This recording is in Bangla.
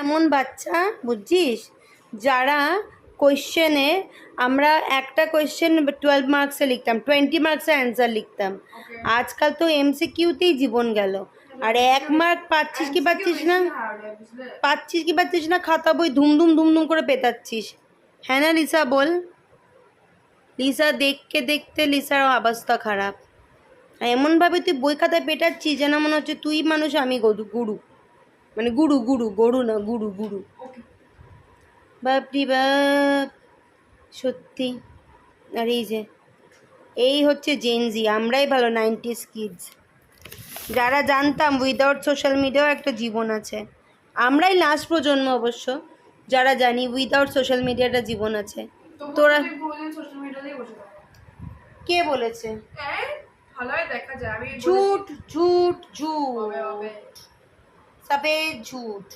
এমন বাচ্চা বুঝছিস, যারা কোয়েশ্চেনে আমরা একটা কোয়েশ্চেন 12 মার্কসে লিখতাম, 20 মার্কসের অ্যান্সার লিখতাম। আজকাল তো এমসিকিউতেই জীবন গেল। আর 1 মার্ক পাচ্ছিস কি পাচ্ছিস না, খাতা বই ধুমধুম ধুমধুম করে পেতাচ্ছিস। হ্যাঁ না লিসা বল? লিসা দেখতে লিসার অবস্থা খারাপ। এমনভাবে তুই বই খাতায় পেটাচ্ছিস যেন মনে হচ্ছে তুই মানুষ আমি গুরু, মানে গরু না গুরু। বাপরি বাপ, সত্যি। আর এই হচ্ছে জেনজি, আমরাই ভালো 90s কিডস, যারা জানতাম উইদাউট সোশ্যাল মিডিয়াও একটা জীবন আছে। আমরাই লাস্ট প্রজন্ম অবশ্য যারা জানি উইদাউট সোশ্যাল মিডিয়াটা জীবন আছে। তোরা কে বলেছে? ঝুট ঝুট ঝুট, সবে ঝুট।